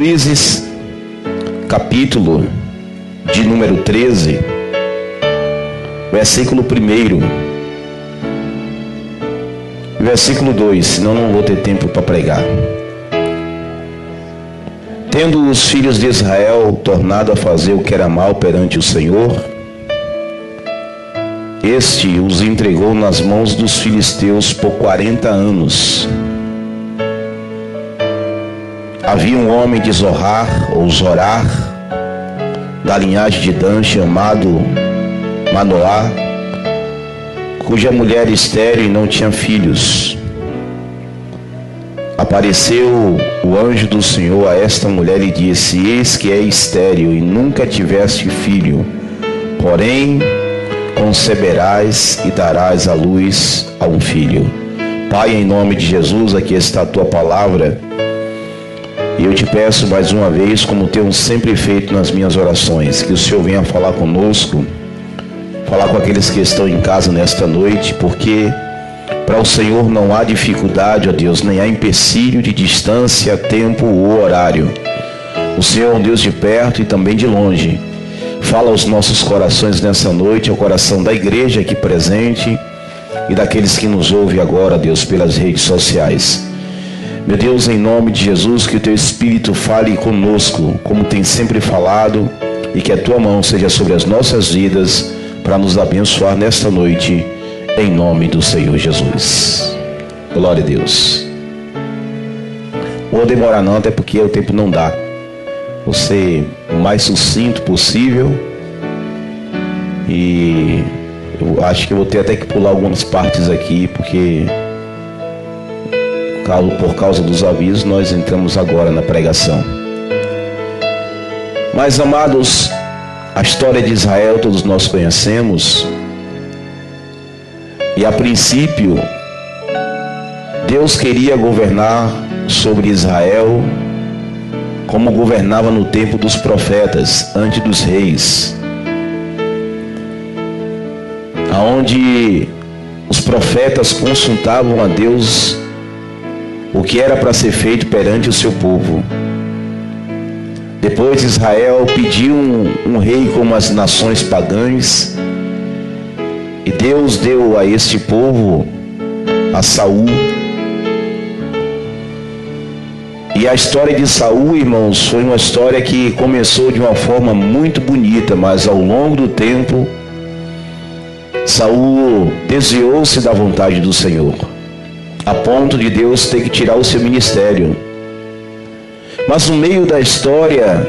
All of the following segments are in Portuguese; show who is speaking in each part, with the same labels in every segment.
Speaker 1: Juízes, capítulo de número 13, versículo 1, versículo 2, senão não vou ter tempo para pregar. Tendo os filhos de Israel tornado a fazer o que era mal perante o Senhor, este os entregou nas mãos dos filisteus por 40 anos. Havia um homem de Zorar, ou Zorar, da linhagem de Dan, chamado Manoá, cuja mulher estéril e não tinha filhos. Apareceu o anjo do Senhor a esta mulher e disse: eis que é estéril e nunca tiveste filho, porém conceberás e darás à luz a um filho. Pai, em nome de Jesus, aqui está a tua palavra. E eu te peço mais uma vez, como tenho sempre feito nas minhas orações, que o Senhor venha falar conosco, falar com aqueles que estão em casa nesta noite, porque para o Senhor não há dificuldade, ó Deus, nem há empecilho de distância, tempo ou horário. O Senhor é um Deus de perto e também de longe. Fala aos nossos corações nessa noite, ao coração da igreja aqui presente e daqueles que nos ouvem agora, Deus, pelas redes sociais. Meu Deus, em nome de Jesus, que o Teu Espírito fale conosco, como tem sempre falado, e que a Tua mão seja sobre as nossas vidas, para nos abençoar nesta noite, em nome do Senhor Jesus. Glória a Deus. Não vou demorar não, até porque o tempo não dá. Vou ser o mais sucinto possível, e eu acho que eu vou ter até que pular algumas partes aqui, porque por causa dos avisos, nós entramos agora na pregação. Mas, amados, a história de Israel todos nós conhecemos. E a princípio, Deus queria governar sobre Israel como governava no tempo dos profetas, antes dos reis, aonde os profetas consultavam a Deus o que era para ser feito perante o seu povo. Depois Israel pediu um rei como as nações pagãs, e Deus deu a este povo a Saul. E a história de Saul, irmãos, foi uma história que começou de uma forma muito bonita, mas ao longo do tempo Saul desviou-se da vontade do Senhor, a ponto de Deus ter que tirar o seu ministério. Mas no meio da história,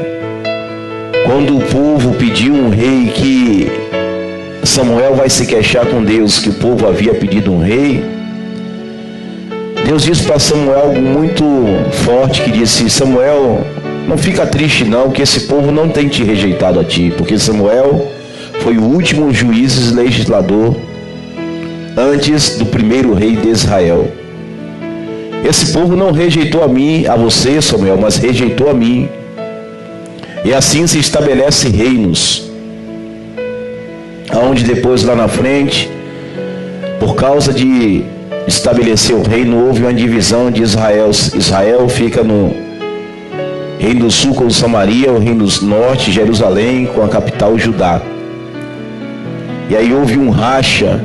Speaker 1: quando o povo pediu um rei, que Samuel vai se queixar com Deus que o povo havia pedido um rei, Deus disse para Samuel algo muito forte, que disse: Samuel, não fica triste não, que esse povo não tem te rejeitado a ti, porque Samuel foi o último juiz e legislador antes do primeiro rei de Israel. Esse povo não rejeitou a mim, a você, Samuel, mas rejeitou a mim. E assim se estabelece reinos, aonde depois lá na frente, por causa de estabelecer o reino, houve uma divisão de Israel. Israel fica no reino do sul com Samaria, o reino do norte, Jerusalém, com a capital Judá. E aí houve um racha,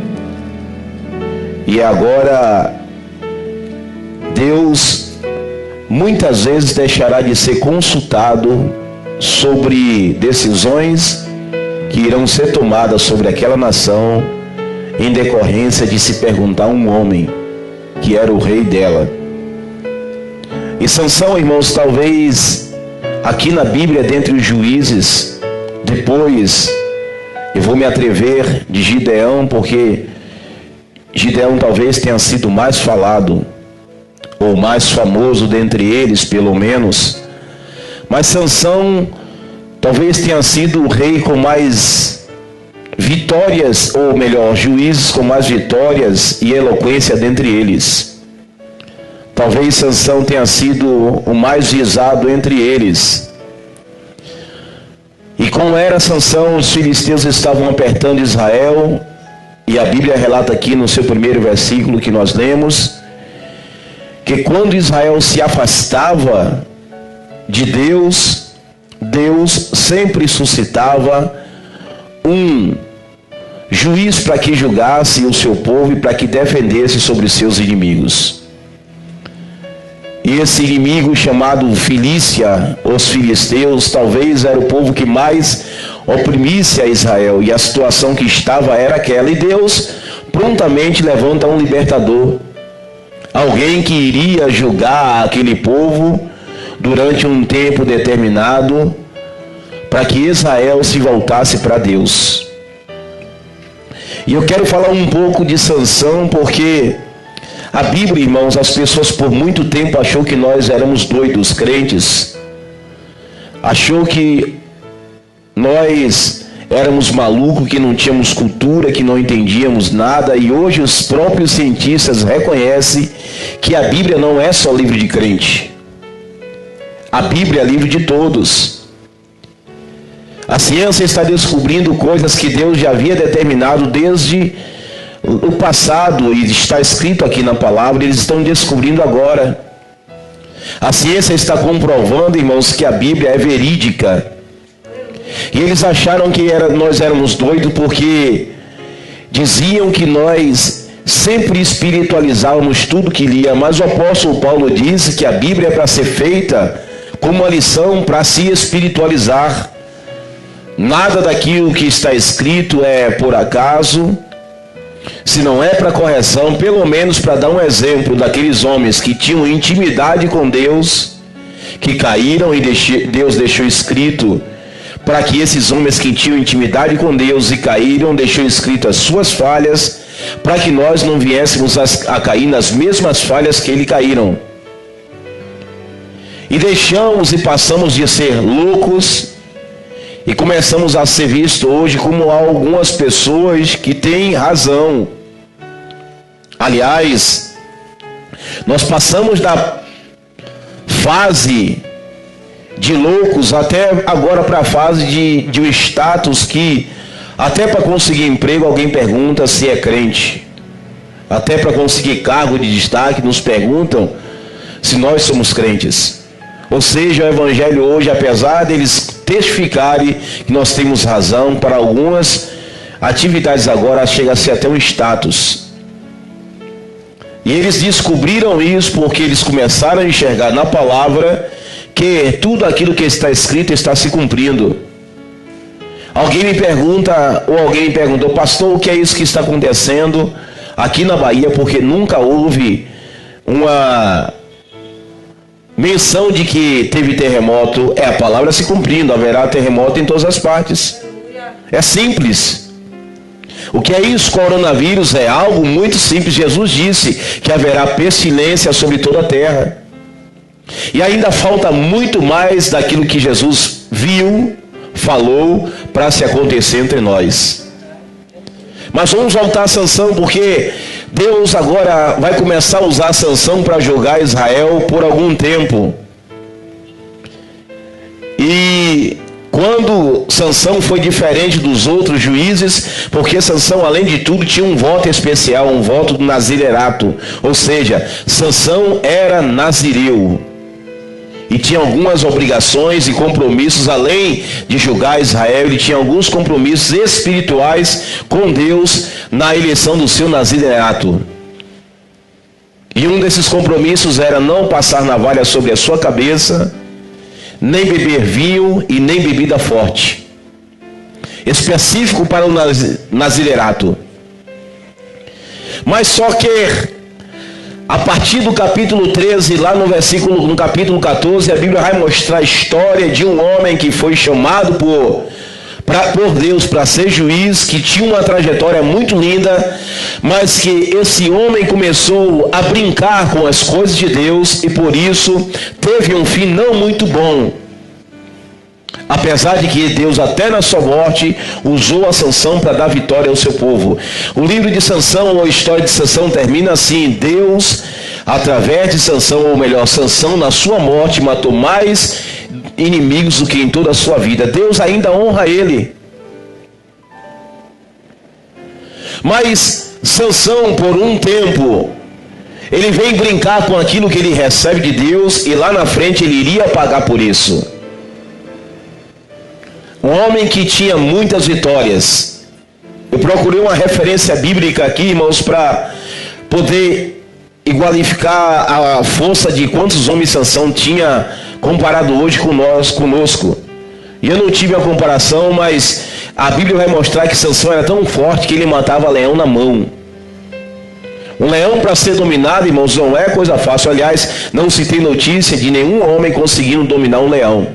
Speaker 1: e agora Deus muitas vezes deixará de ser consultado sobre decisões que irão ser tomadas sobre aquela nação, em decorrência de se perguntar a um homem que era o rei dela. E Sansão, irmãos, talvez aqui na Bíblia, dentre os juízes, depois eu vou me atrever de Gideão, porque Gideão talvez tenha sido mais falado, ou mais famoso dentre eles, pelo menos. Mas Sansão talvez tenha sido o rei com mais vitórias, ou melhor, juízes com mais vitórias e eloquência dentre eles. Talvez Sansão tenha sido o mais visado entre eles. E como era Sansão, os filisteus estavam apertando Israel, e a Bíblia relata aqui no seu primeiro versículo que nós lemos, que quando Israel se afastava de Deus, Deus sempre suscitava um juiz para que julgasse o seu povo e para que defendesse sobre seus inimigos. E esse inimigo chamado Filícia, os filisteus, talvez era o povo que mais oprimisse a Israel, e a situação que estava era aquela, e Deus prontamente levanta um libertador, alguém que iria julgar aquele povo durante um tempo determinado, para que Israel se voltasse para Deus. E eu quero falar um pouco de Sansão, porque a Bíblia, irmãos, as pessoas por muito tempo achou que nós éramos doidos, crentes. Achou que nós éramos malucos, que não tínhamos cultura, que não entendíamos nada. E hoje os próprios cientistas reconhecem que a Bíblia não é só livro de crente. A Bíblia é livro de todos. A ciência está descobrindo coisas que Deus já havia determinado desde o passado, e está escrito aqui na palavra, eles estão descobrindo agora. A ciência está comprovando, irmãos, que a Bíblia é verídica. E eles acharam que nós éramos doidos porque diziam que nós sempre espiritualizávamos tudo que lia, mas o apóstolo Paulo disse que a Bíblia é para ser feita como uma lição para se espiritualizar. Nada daquilo que está escrito é por acaso. Se não é para correção, pelo menos para dar um exemplo daqueles homens que tinham intimidade com Deus, que caíram, e Deus deixou escrito para que esses homens que tinham intimidade com Deus e caíram, deixou escrito as suas falhas, para que nós não viéssemos a cair nas mesmas falhas que eles caíram. E deixamos e passamos de ser loucos e começamos a ser vistos hoje como algumas pessoas que têm razão. Aliás, nós passamos da fase de loucos até agora para a fase de um status que até para conseguir emprego alguém pergunta se é crente. Até para conseguir cargo de destaque nos perguntam se nós somos crentes. Ou seja, o evangelho hoje, apesar deles testificarem que nós temos razão, para algumas atividades agora chega a ser até um status. E eles descobriram isso porque eles começaram a enxergar na palavra que tudo aquilo que está escrito está se cumprindo. Alguém me pergunta, ou alguém me perguntou: pastor, o que é isso que está acontecendo aqui na Bahia? Porque nunca houve uma menção de que teve terremoto. É a palavra se cumprindo, haverá terremoto em todas as partes. É simples. O que é isso? Coronavírus é algo muito simples. Jesus disse que haverá pestilência sobre toda a terra. E ainda falta muito mais daquilo que Jesus viu, falou, para se acontecer entre nós. Mas vamos voltar a Sansão, porque Deus agora vai começar a usar Sansão para julgar Israel por algum tempo. E quando Sansão foi diferente dos outros juízes, porque Sansão, além de tudo, tinha um voto especial, um voto do nazirerato. Ou seja, Sansão era nazireu. E tinha algumas obrigações e compromissos, além de julgar Israel, ele tinha alguns compromissos espirituais com Deus na eleição do seu nazirerato. E um desses compromissos era não passar navalha sobre a sua cabeça, nem beber vinho e nem bebida forte. Específico para o nazirerato. Mas só que a partir do capítulo 13, lá no capítulo 14, a Bíblia vai mostrar a história de um homem que foi chamado por Deus para ser juiz, que tinha uma trajetória muito linda, mas que esse homem começou a brincar com as coisas de Deus e por isso teve um fim não muito bom. Apesar de que Deus até na sua morte usou a Sansão para dar vitória ao seu povo. O livro de Sansão, ou a história de Sansão, termina assim: Deus, através de Sansão, ou melhor, Sansão na sua morte matou mais inimigos do que em toda a sua vida. Deus ainda honra ele. Mas Sansão, por um tempo, ele vem brincar com aquilo que ele recebe de Deus e lá na frente ele iria pagar por isso. Um homem que tinha muitas vitórias. Eu procurei uma referência bíblica aqui, irmãos, para poder igualificar a força de quantos homens Sansão tinha comparado hoje conosco. E eu não tive a comparação, mas a Bíblia vai mostrar que Sansão era tão forte que ele matava leão na mão. Um leão, para ser dominado, irmãos, não é coisa fácil. Aliás, não se tem notícia de nenhum homem conseguindo dominar um leão.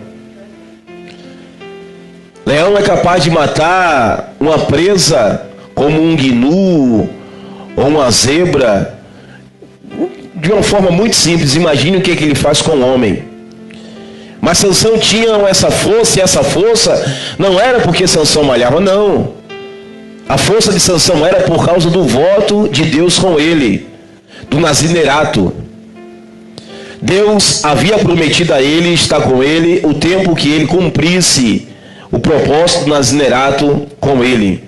Speaker 1: Leão é capaz de matar uma presa como um gnu ou uma zebra de uma forma muito simples. Imagine o que ele faz com o homem. Mas Sansão tinha essa força, e essa força não era porque Sansão malhava, não. A força de Sansão era por causa do voto de Deus com ele, do nazirerato. Deus havia prometido a ele estar com ele o tempo que ele cumprisse o propósito do nazirerato com ele.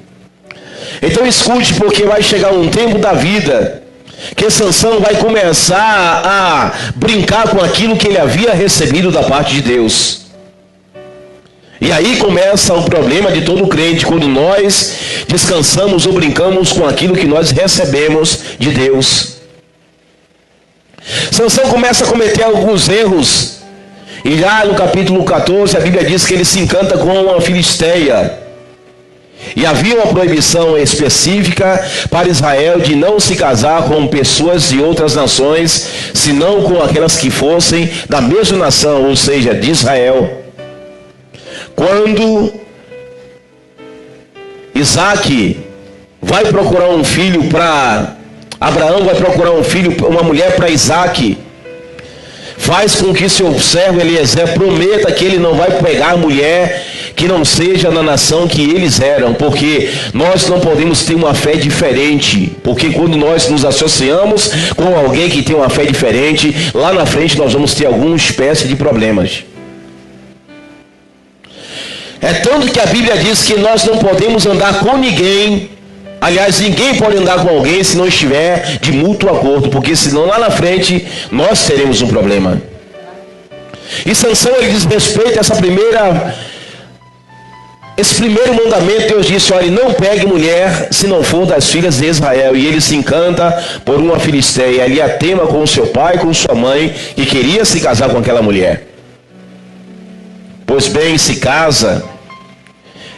Speaker 1: Então escute, porque vai chegar um tempo da vida que Sansão vai começar a brincar com aquilo que ele havia recebido da parte de Deus. E aí começa o problema de todo crente, quando nós descansamos ou brincamos com aquilo que nós recebemos de Deus. Sansão começa a cometer alguns erros. E já no capítulo 14 a Bíblia diz que ele se encanta com uma filisteia. E havia uma proibição específica para Israel de não se casar com pessoas de outras nações, senão com aquelas que fossem da mesma nação, ou seja, de Israel. Quando Isaac vai procurar um filho para Abraão, vai procurar um filho, uma mulher para Isaac, faz com que seu servo Eliezer prometa que ele não vai pegar a mulher que não seja na nação que eles eram, porque nós não podemos ter uma fé diferente, porque quando nós nos associamos com alguém que tem uma fé diferente, lá na frente nós vamos ter alguma espécie de problemas. É tanto que a Bíblia diz que nós não podemos andar com ninguém. Aliás, ninguém pode andar com alguém se não estiver de mútuo acordo, porque senão lá na frente nós teremos um problema. E Sansão, ele desrespeita esse primeiro mandamento. Deus disse: olha, não pegue mulher se não for das filhas de Israel. E ele se encanta por uma filisteia. Ele a tema com seu pai, com sua mãe, que queria se casar com aquela mulher. Pois bem, se casa.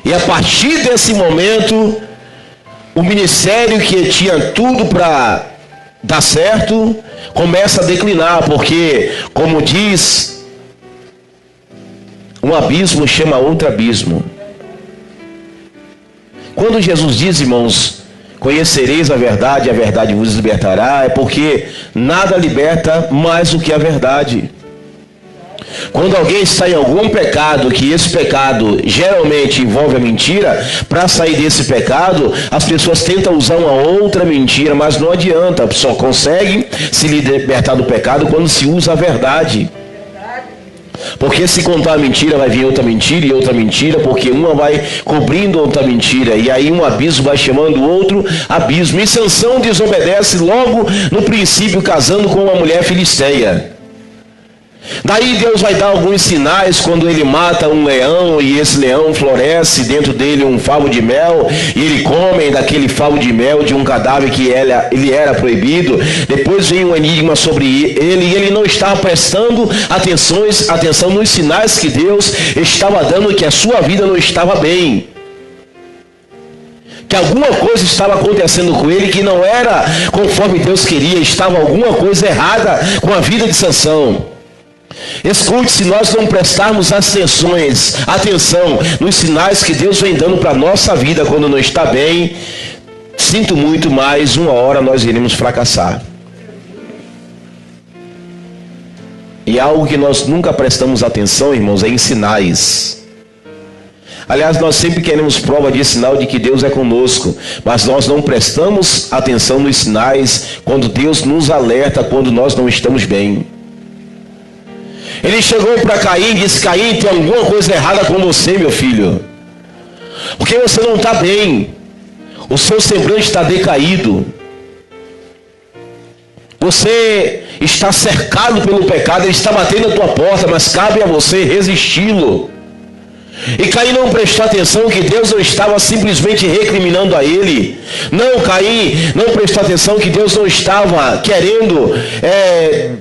Speaker 1: E a partir desse momento, o ministério que tinha tudo para dar certo começa a declinar, porque, como diz, um abismo chama outro abismo. Quando Jesus diz, irmãos, conhecereis a verdade vos libertará, é porque nada liberta mais do que a verdade. Quando alguém está em algum pecado, que esse pecado geralmente envolve a mentira, para sair desse pecado, as pessoas tentam usar uma outra mentira, mas não adianta, só conseguem se libertar do pecado quando se usa a verdade. Porque se contar a mentira, vai vir outra mentira e outra mentira, porque uma vai cobrindo outra mentira, e aí um abismo vai chamando outro abismo. E Sansão desobedece logo no princípio, casando com uma mulher filisteia. Daí Deus vai dar alguns sinais quando ele mata um leão, e esse leão floresce dentro dele um favo de mel, e ele come daquele favo de mel de um cadáver que ele era proibido. Depois vem um enigma sobre ele, e ele não estava prestando atenção nos sinais que Deus estava dando, que a sua vida não estava bem, que alguma coisa estava acontecendo com ele que não era conforme Deus queria, estava alguma coisa errada com a vida de Sansão. Escute, se nós não prestarmos atenção nos sinais que Deus vem dando para a nossa vida quando não está bem, sinto muito, mas uma hora nós iremos fracassar. E algo que nós nunca prestamos atenção, irmãos, é em sinais. Aliás, nós sempre queremos prova de sinal de que Deus é conosco, mas nós não prestamos atenção nos sinais quando Deus nos alerta quando nós não estamos bem. Ele chegou para Caim e disse: Caim, tem alguma coisa errada com você, meu filho, porque você não está bem, o seu semblante está decaído. Você está cercado pelo pecado, ele está batendo na tua porta, mas cabe a você resisti-lo. E Caim não prestou atenção que Deus não estava simplesmente recriminando a ele. Não, Caim não prestou atenção que Deus não estava querendo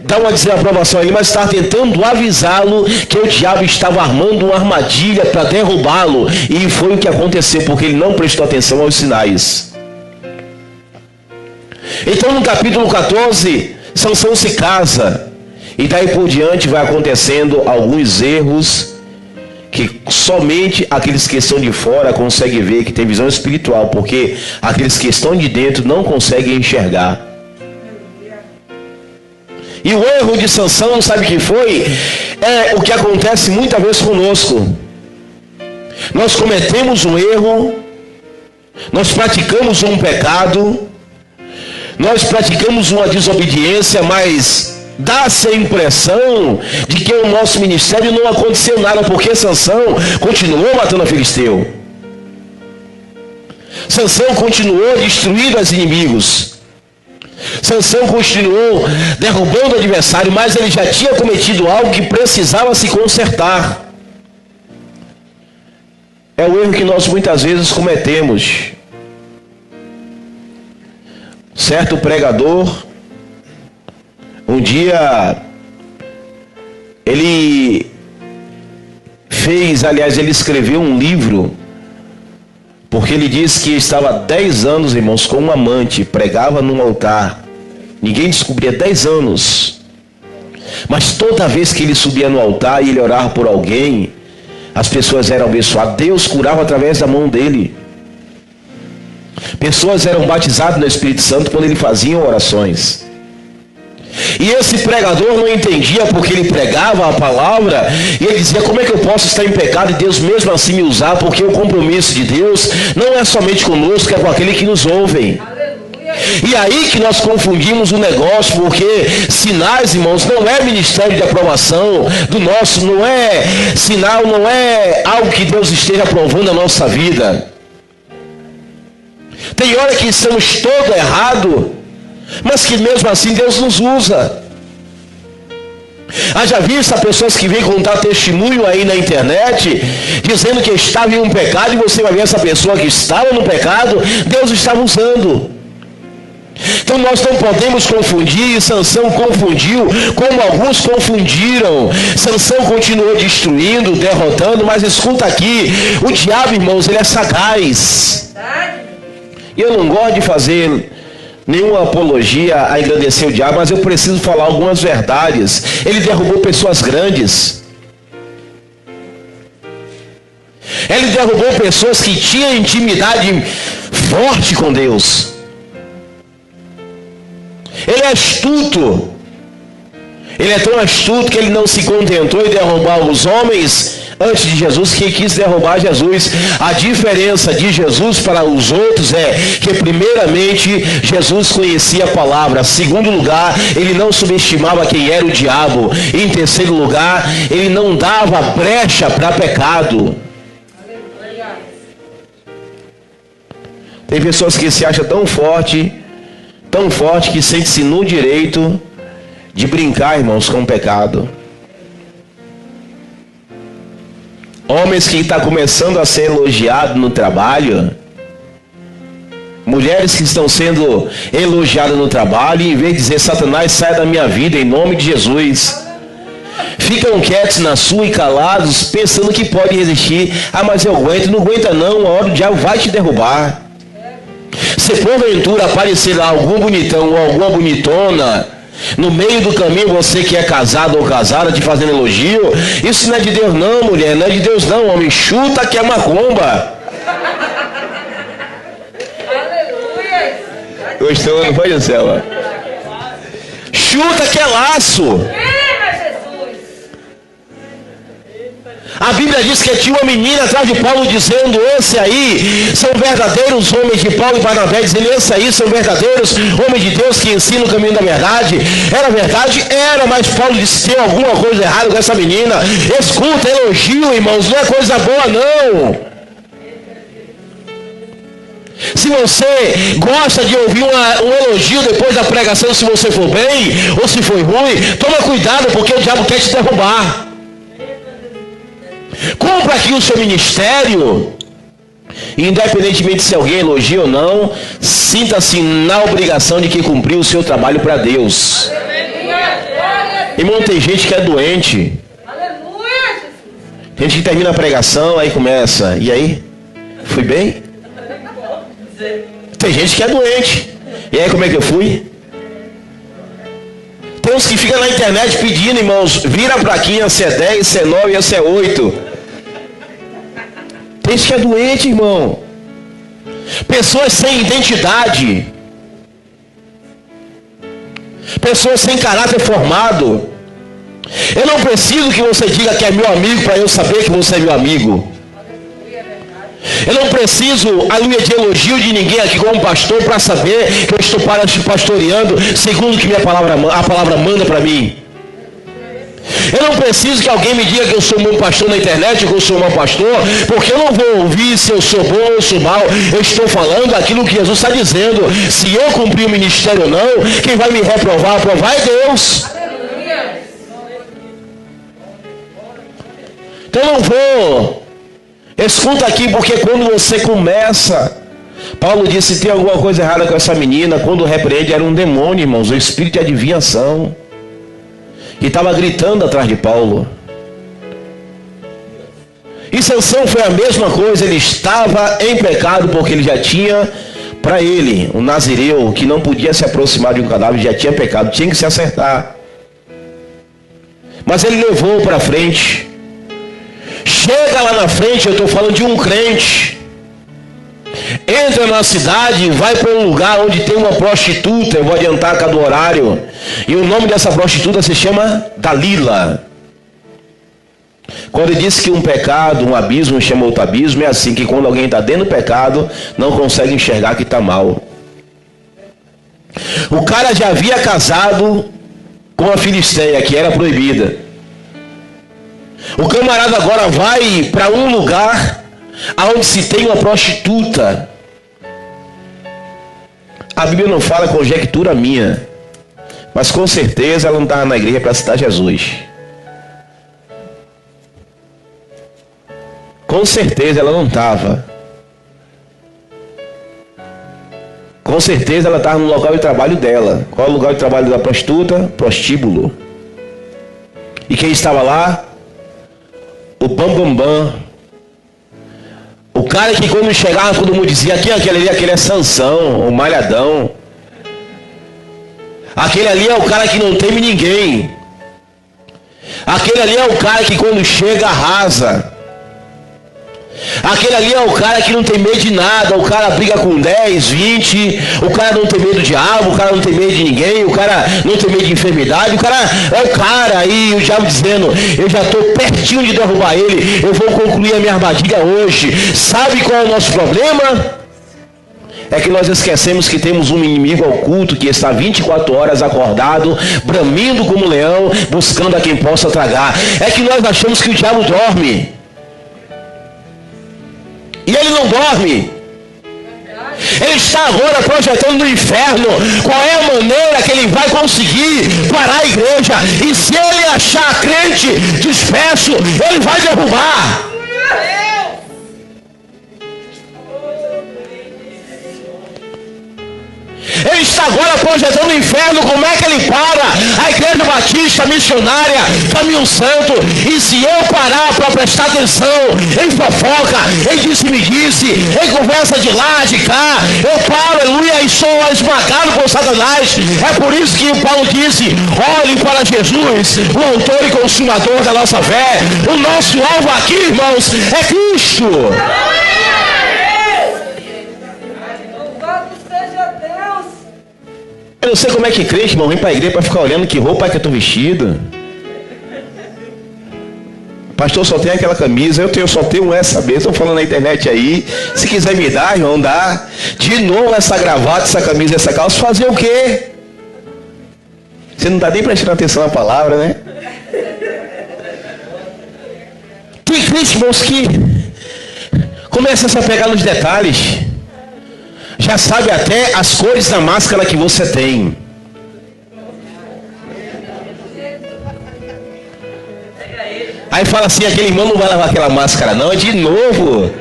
Speaker 1: dar uma desaprovação a ele, mas estava tentando avisá-lo que o diabo estava armando uma armadilha para derrubá-lo. E foi o que aconteceu, porque ele não prestou atenção aos sinais. Então no capítulo 14, Sansão se casa. E daí por diante vai acontecendo alguns erros que somente aqueles que estão de fora conseguem ver, que tem visão espiritual, porque aqueles que estão de dentro não conseguem enxergar. E o erro de Sansão, sabe o que foi? É o que acontece muitas vezes conosco. Nós cometemos um erro, nós praticamos um pecado, nós praticamos uma desobediência, mas dá-se a impressão de que o nosso ministério não aconteceu nada, porque Sansão continuou matando a Filisteu. Sansão continuou destruindo os inimigos. Sansão continuou derrubando o adversário, mas ele já tinha cometido algo que precisava se consertar. É o erro que nós muitas vezes cometemos. Certo pregador, um dia, ele escreveu um livro, porque ele disse que estava 10 anos, irmãos, com um amante, pregava num altar, ninguém descobria, 10 anos, mas toda vez que ele subia no altar e ele orava por alguém, as pessoas eram abençoadas, Deus curava através da mão dele, pessoas eram batizadas no Espírito Santo quando ele fazia orações. E esse pregador não entendia, porque ele pregava a palavra e ele dizia: como é que eu posso estar em pecado e Deus mesmo assim me usar? Porque o compromisso de Deus não é somente conosco, é com aquele que nos ouvem. E aí que nós confundimos o negócio, porque sinais, irmãos, não é ministério de aprovação do nosso, não é sinal, não é algo que Deus esteja aprovando a nossa vida. Tem hora que estamos todo errado, mas que mesmo assim Deus nos usa. Já visto pessoas que vêm contar testemunho aí na internet, dizendo que estava em um pecado, e você vai ver essa pessoa que estava no pecado, Deus estava usando. Então nós não podemos confundir, e Sansão confundiu, como alguns confundiram. Sansão continuou destruindo, derrotando, mas escuta aqui, o diabo, irmãos, ele é sagaz. E eu não gosto de fazer nenhuma apologia a engrandecer o diabo, mas eu preciso falar algumas verdades. Ele derrubou pessoas grandes. Ele derrubou pessoas que tinham intimidade forte com Deus. Ele é astuto. Ele é tão astuto que ele não se contentou em derrubar os homens antes de Jesus, que quis derrubar Jesus. A diferença de Jesus para os outros é que primeiramente Jesus conhecia a palavra. Em segundo lugar, ele não subestimava quem era o diabo. Em terceiro lugar, ele não dava brecha para pecado. Tem pessoas que se acham tão forte que sente-se no direito de brincar, irmãos, com o pecado. Homens que estão começando a ser elogiados no trabalho, mulheres que estão sendo elogiadas no trabalho, e em vez de dizer: Satanás, sai da minha vida em nome de Jesus, ficam quietos na sua e calados, pensando que pode resistir. Mas eu aguento. Não aguenta não, a hora o diabo vai te derrubar. Se porventura aparecer lá algum bonitão ou alguma bonitona no meio do caminho, você que é casado ou casada, te fazendo elogio, isso não é de Deus não, mulher, não é de Deus não, homem, chuta que é macumba. Gostou, não foi, Gisela? Chuta que é laço. A Bíblia diz que tinha uma menina atrás de Paulo dizendo: esse aí são verdadeiros homens de Paulo e Barnabé, dizendo: esse aí são verdadeiros homens de Deus que ensinam o caminho da verdade. Era verdade? Era, mas Paulo disse: tem alguma coisa errada com essa menina. Escuta, elogio, irmãos, não é coisa boa não. Se você gosta de ouvir um elogio depois da pregação, se você for bem ou se for ruim, toma cuidado, porque o diabo quer te derrubar. Compra aqui o seu ministério, independentemente se alguém elogia ou não, sinta-se na obrigação de que cumpriu o seu trabalho para Deus. Irmão, tem gente que é doente. Tem gente que termina a pregação, aí começa, e aí? Fui bem? Tem gente que é doente. E aí, como é que eu fui? Tem uns que ficam na internet pedindo, irmãos, vira a plaquinha se é 10, se é 9 ou se é 8. Tem gente que é doente, irmão. Pessoas sem identidade. Pessoas sem caráter formado. Eu não preciso que você diga que é meu amigo para eu saber que você é meu amigo. Eu não preciso, aleluia, de elogio de ninguém aqui como pastor para saber que eu estou pastoreando segundo o que a palavra manda para mim. Eu não preciso que alguém me diga que eu sou um bom pastor na internet, que eu sou um mau pastor, porque eu não vou ouvir se eu sou bom ou sou mau. Eu estou falando aquilo que Jesus está dizendo. Se eu cumprir o ministério ou não, quem vai me reprovar, aprovar é Deus. Então eu não vou. Escuta aqui, porque quando você começa, Paulo disse, tem alguma coisa errada com essa menina. Quando repreende, era um demônio, irmãos, um espírito de adivinhação, que estava gritando atrás de Paulo. E Sansão foi a mesma coisa. Ele estava em pecado, porque ele já tinha, para ele, um nazireu que não podia se aproximar de um cadáver, já tinha pecado, tinha que se acertar. Mas ele levou para frente. Chega lá na frente, eu estou falando de um crente. Entra na cidade, vai para um lugar onde tem uma prostituta. Eu vou adiantar cada horário. E o nome dessa prostituta se chama Dalila. Quando ele disse que um pecado, um abismo chama outro abismo, é assim, que quando alguém está dentro do pecado, não consegue enxergar que está mal. O cara já havia casado com a filisteia, que era proibida. O camarada agora vai para um lugar onde se tem uma prostituta. A Bíblia não fala, conjectura minha, mas com certeza ela não estava na igreja para citar Jesus. Com certeza ela não estava. Com certeza ela estava no local de trabalho dela. Qual é o lugar de trabalho da prostituta? Prostíbulo. E quem estava lá? O bambambam. O cara que quando chegava, todo mundo dizia, aquele é Sansão, o malhadão. Aquele ali é o cara que não teme ninguém. Aquele ali é o cara que quando chega arrasa. Aquele ali é o cara que não tem medo de nada. O cara briga com 10, 20. O cara não tem medo do diabo. O cara não tem medo de ninguém. O cara não tem medo de enfermidade. O cara é o cara. E o diabo dizendo, eu já estou pertinho de derrubar ele. Eu vou concluir a minha armadilha hoje. Sabe qual é o nosso problema? É que nós esquecemos que temos um inimigo oculto que está 24 horas acordado, bramindo como leão, buscando a quem possa tragar. É que nós achamos que o diabo dorme. E ele não dorme. Ele está agora projetando no inferno qual é a maneira que ele vai conseguir parar a igreja. E se ele achar crente disperso, ele vai derrubar. Ele está agora projetando o inferno. Como é que ele para a igreja batista missionária, Caminho Santo? E se eu parar para prestar atenção em fofoca, em disse-me-disse, em conversa de lá, de cá, eu paro, aleluia, e sou esmagado por Satanás. É por isso que o Paulo disse, olhem para Jesus, o autor e consumador da nossa fé. O nosso alvo aqui, irmãos, é Cristo. Eu não sei como é que crente, irmão, vem para a igreja para ficar olhando que roupa é que eu estou vestido. Pastor, só tem aquela camisa, só tenho essa mesmo, estão falando na internet aí. Se quiser me dar, irmão, dá. De novo essa gravata, essa camisa, essa calça, fazer o quê? Você não está nem prestando atenção na palavra, né? Tem crente, irmãos, que começa a se pegar nos detalhes. já sabe até as cores da máscara que você tem. Aí fala assim, aquele irmão não vai lavar aquela máscara não, é de novo.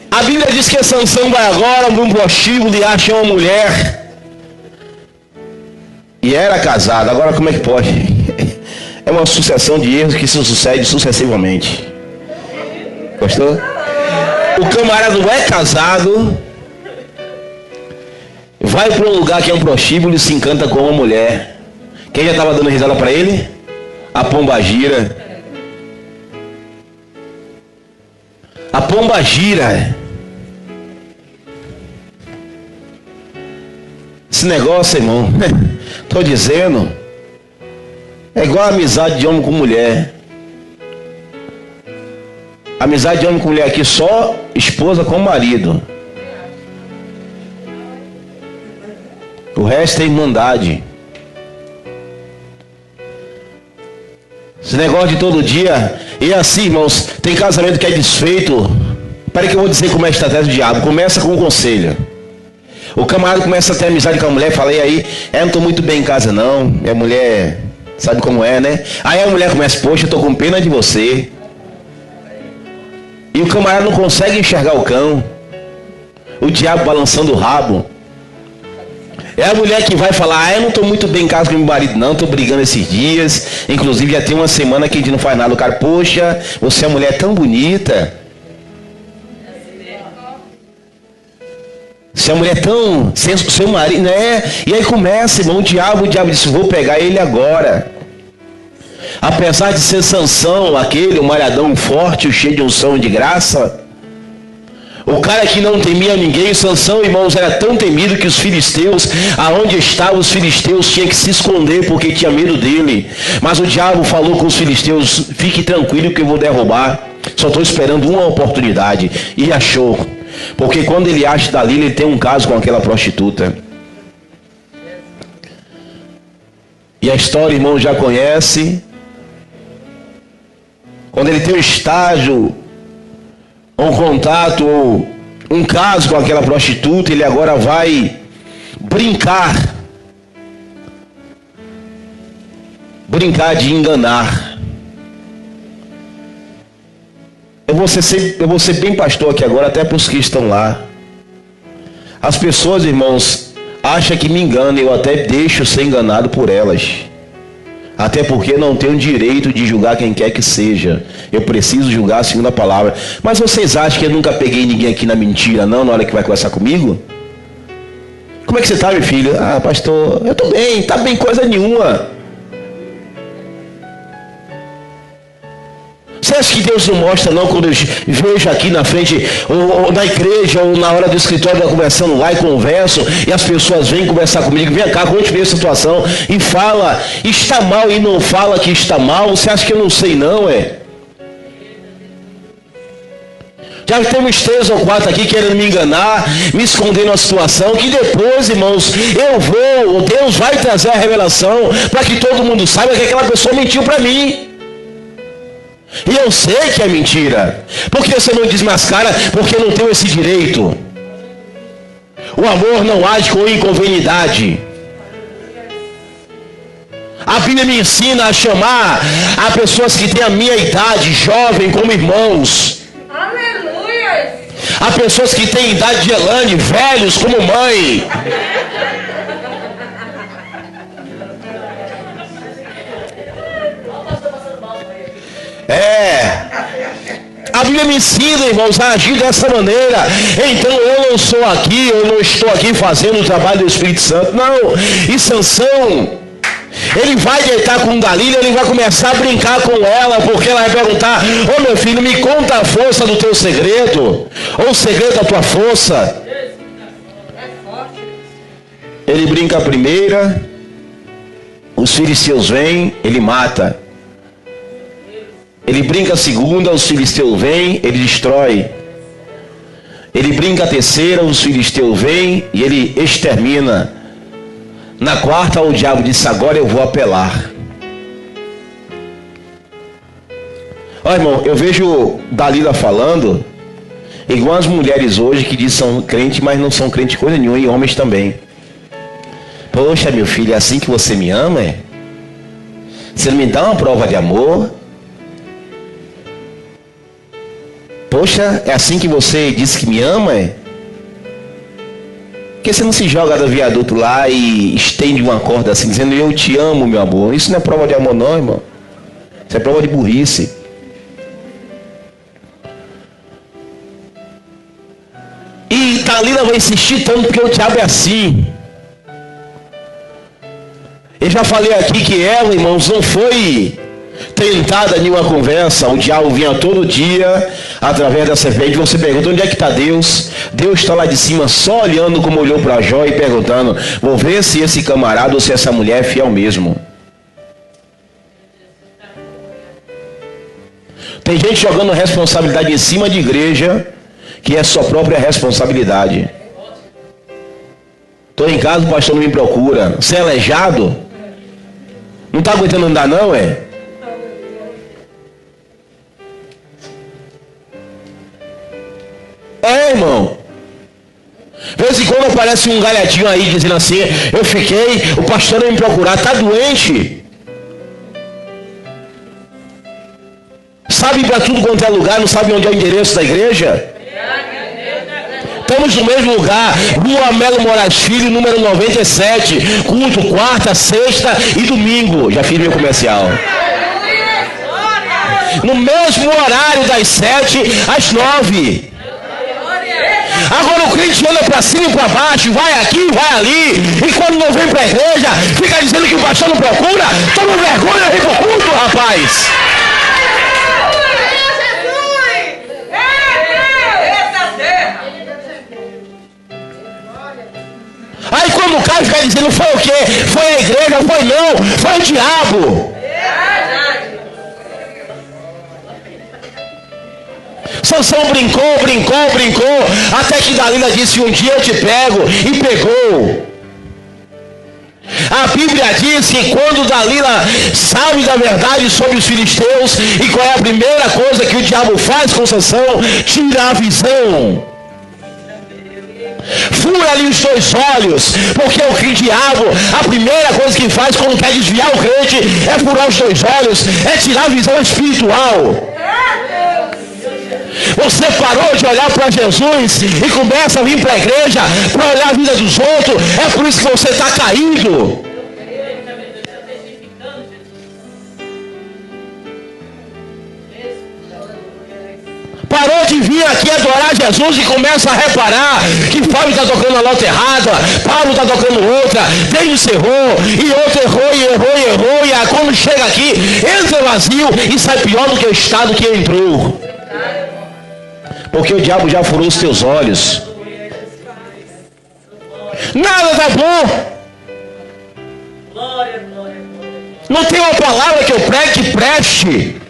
Speaker 1: A Bíblia diz que Sansão vai agora num prostíbulo e acha uma mulher. E era casado, agora como é que pode? É uma sucessão de erros que se sucede sucessivamente. Gostou? O camarada não é casado, vai para um lugar que é um prostíbulo e se encanta com uma mulher. Quem já estava dando risada para ele? A pombagira. A pombagira. Esse negócio, irmão, estou dizendo, é igual a amizade de homem com mulher. Amizade de homem com mulher aqui só esposa com marido. O resto é irmandade. Esse negócio de todo dia. E assim, irmãos, tem casamento que é desfeito. Peraí que eu vou dizer como é a estratégia do diabo. Começa com um conselho. O camarada começa a ter amizade com a mulher. Falei aí, não estou muito bem em casa não. Minha mulher sabe como é, né? Aí a mulher começa, poxa, eu estou com pena de você. E o camarada não consegue enxergar o cão. O diabo balançando o rabo. É a mulher que vai falar, eu não estou muito bem em casa com meu marido não, estou brigando esses dias. Inclusive já tem uma semana que a gente não faz nada. O cara, poxa, você é uma mulher tão bonita. Você é uma mulher tão... seu marido, né? E aí começa, irmão, o diabo disse, vou pegar ele agora. Apesar de ser Sansão, aquele, um malhadão forte, cheio de unção e de graça... O cara que não temia ninguém, Sansão, irmãos, era tão temido que os filisteus, aonde estavam os filisteus, tinham que se esconder porque tinha medo dele. Mas o diabo falou com os filisteus, fique tranquilo que eu vou derrubar. Só estou esperando uma oportunidade. E achou. Porque quando ele acha Dalila, ele tem um caso com aquela prostituta. E a história, irmão, já conhece. Quando ele tem um estágio... um contato ou um caso com aquela prostituta, ele agora vai brincar de enganar. Eu vou ser bem pastor aqui agora, até para os que estão lá. As pessoas, irmãos, acham que me enganam, eu até deixo ser enganado por elas. Até porque não tenho direito de julgar quem quer que seja. Eu preciso julgar segundo a palavra. Mas vocês acham que eu nunca peguei ninguém aqui na mentira, não? Na hora que vai conversar comigo? Como é que você está, meu filho? Ah, pastor, eu estou bem. Está bem coisa nenhuma. Você acha que Deus não mostra não quando eu vejo aqui na frente, ou na igreja, ou na hora do escritório, eu conversando lá e converso, e as pessoas vêm conversar comigo, vem cá, conte-me a situação, e fala, está mal e não fala que está mal, você acha que eu não sei não, Já tem uns 3 ou 4 aqui querendo me enganar, me esconder numa situação, que depois, irmãos, Deus vai trazer a revelação, para que todo mundo saiba que aquela pessoa mentiu para mim. E eu sei que é mentira. Por que você não desmascara? Porque não tem esse direito. O amor não age com inconveniidade. A Bíblia me ensina a chamar a pessoas que têm a minha idade, jovem, como irmãos. Aleluia! A pessoas que têm idade de Elane, velhos, como mãe. A Bíblia me ensina, irmãos, a agir dessa maneira. Então eu não sou aqui, eu não estou aqui fazendo o trabalho do Espírito Santo, não. E Sansão, ele vai deitar com Dalila, ele vai começar a brincar com ela, porque ela vai perguntar, ô meu filho, me conta a força do teu segredo, ou o segredo da tua força. Ele brinca a primeira, os filisteus vêm, ele mata. Ele brinca a segunda, os filisteus vêm, ele destrói. Ele brinca a terceira, os filisteus vêm e ele extermina. Na quarta, o diabo disse, agora eu vou apelar. Ó, irmão, eu vejo Dalila falando igual as mulheres hoje que dizem que são crentes, mas não são crentes coisa nenhuma, e homens também. Poxa, meu filho, é assim que você me ama, é? Você não me dá uma prova de amor? Poxa, é assim que você disse que me ama, é? Por que você não se joga do viaduto lá e estende uma corda assim, dizendo eu te amo, meu amor? Isso não é prova de amor não, irmão. Isso é prova de burrice. E Dalila vai insistir tanto porque o diabo é assim. Eu já falei aqui que ela, irmãos, não foi tentada em uma conversa. O diabo vinha todo dia através da serpente. Você pergunta, onde é que está Deus? Deus está lá de cima só olhando como olhou para Jó e perguntando, vou ver se esse camarada ou se essa mulher é fiel mesmo. Tem gente jogando responsabilidade em cima de igreja, que é sua própria responsabilidade. Estou em casa, o pastor não me procura. Você é aleijado? Não está aguentando andar não, é? É, irmão. De vez em quando aparece um galhadinho aí dizendo assim, eu fiquei, o pastor não me procurar, está doente. Sabe para tudo quanto é lugar, não sabe onde é o endereço da igreja? Estamos no mesmo lugar, Rua Melo Moraes Filho, número 97, culto quarta, sexta e domingo. Já fiz meu comercial. No mesmo horário das 7 às 9. Agora o crente anda para cima e para baixo, vai aqui, vai ali, e quando não vem para a igreja, fica dizendo que o pastor não procura. Toma vergonha, vem para o culto, rapaz. Aí quando o cara fica dizendo, foi o quê? Foi a igreja, foi não, foi o diabo. Sansão brincou, até que Dalila disse, um dia eu te pego, e pegou. A Bíblia diz que quando Dalila sabe da verdade sobre os filisteus, e qual é a primeira coisa que o diabo faz com Sansão? Tira a visão. Fura ali os dois olhos, porque o diabo, a primeira coisa que faz quando quer desviar o crente é furar os dois olhos, é tirar a visão espiritual. Você parou de olhar para Jesus e começa a vir para a igreja para olhar a vida dos outros, é por isso que você está caído. Parou de vir aqui adorar Jesus e começa a reparar que Fábio está tocando a nota errada, Paulo está tocando outra, Deus errou, e outro errou, e aí, quando chega aqui, entra vazio e sai pior do que o estado que entrou. Porque o diabo já furou os teus olhos. Nada tá bom. Não tem uma palavra que eu pregue que preste.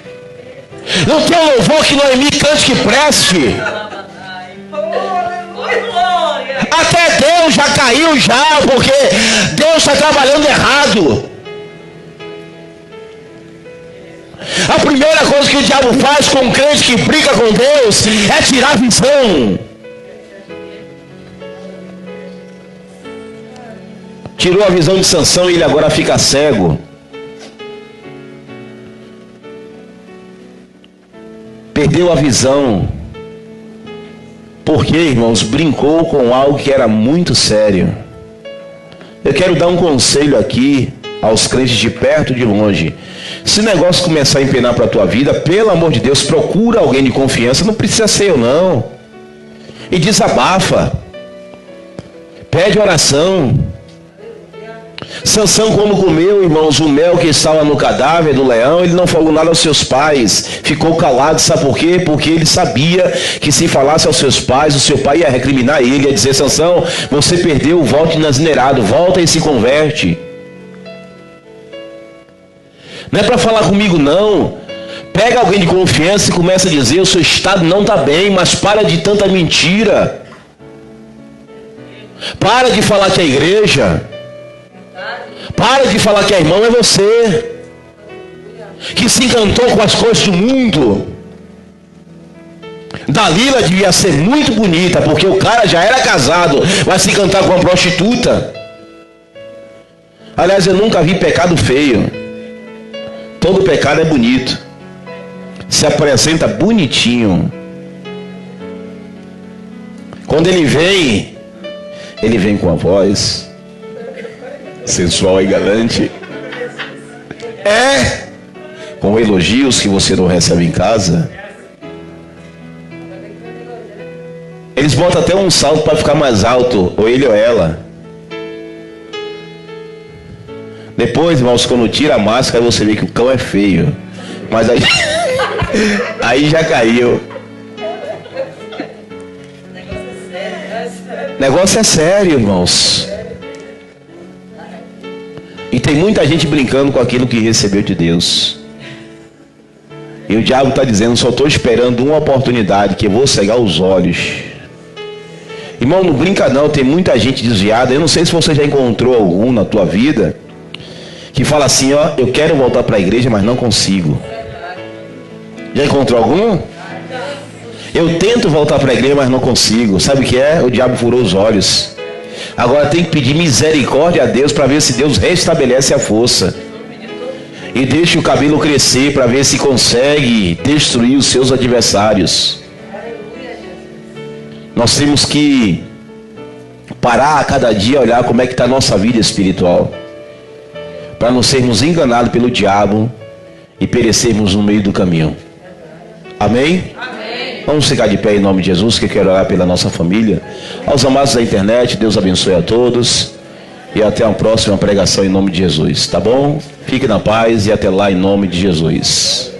Speaker 1: Não tem um louvor que Noemi cante que preste. Até Deus já caiu já, porque Deus está trabalhando errado. A primeira coisa que o diabo faz com um crente que briga com Deus é tirar a visão. Tirou a visão de Sansão e ele agora fica cego. Perdeu a visão. Porque, irmãos, brincou com algo que era muito sério. Eu quero dar um conselho aqui aos crentes de perto e de longe. Se o negócio começar a empenar para a tua vida, pelo amor de Deus, procura alguém de confiança. Não precisa ser eu não. E desabafa. Pede oração. Sansão, como comeu, irmãos, o mel que estava no cadáver do leão, ele não falou nada aos seus pais, ficou calado, sabe por quê? Porque ele sabia que se falasse aos seus pais, o seu pai ia recriminar ele, ia dizer, Sansão, você perdeu, volte inazinerado, volta e se converte. Não é para falar comigo não. Pega alguém de confiança e começa a dizer, o seu estado não está bem, mas para de tanta mentira. Para de falar que a igreja. Para de falar que a irmã é você. que se encantou com as coisas do mundo. Dalila devia ser muito bonita, porque o cara já era casado, vai se encantar com uma prostituta. Aliás, eu nunca vi pecado feio. Todo pecado é bonito, se apresenta bonitinho. Quando ele vem com a voz sensual e galante, com elogios que você não recebe em casa. Eles botam até um salto para ficar mais alto, ou ele ou ela. Depois, irmãos, quando tira a máscara, você vê que o cão é feio. Mas aí, aí já caiu. O negócio é sério, irmãos. E tem muita gente brincando com aquilo que recebeu de Deus. E o diabo está dizendo, só estou esperando uma oportunidade que eu vou cegar os olhos. Irmão, não brinca não, tem muita gente desviada. Eu não sei se você já encontrou algum na tua vida que fala assim, ó, eu quero voltar para a igreja, mas não consigo. Já encontrou algum? Eu tento voltar para a igreja, mas não consigo. Sabe o que é? O diabo furou os olhos. Agora tem que pedir misericórdia a Deus para ver se Deus restabelece a força. E deixa o cabelo crescer para ver se consegue destruir os seus adversários. Nós temos que parar a cada dia, olhar como é que está a nossa vida espiritual, para não sermos enganados pelo diabo e perecermos no meio do caminho. Amém? Amém. Vamos ficar de pé em nome de Jesus, que eu quero orar pela nossa família. Aos amados da internet, Deus abençoe a todos. E até a próxima pregação em nome de Jesus, tá bom? Fique na paz e até lá em nome de Jesus.